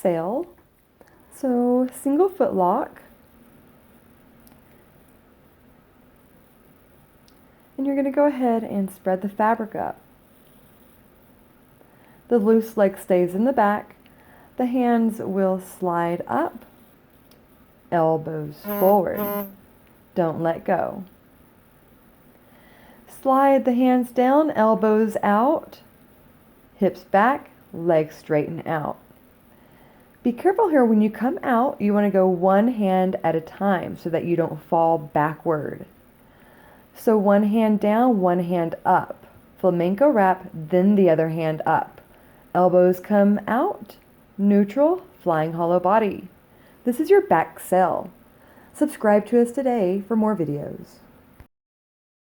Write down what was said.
sail. So single foot lock. And you're going to go ahead and spread the fabric up. The loose leg stays in the back. The hands will slide up, elbows forward. Don't let go. Slide the hands down, elbows out, hips back, legs straighten out. Be careful here when you come out, you want to go one hand at a time so that you don't fall backward. So one hand down, one hand up. Flamenco wrap, then the other hand up. Elbows come out, neutral, flying hollow body. This is your back sail. Subscribe to us today for more videos.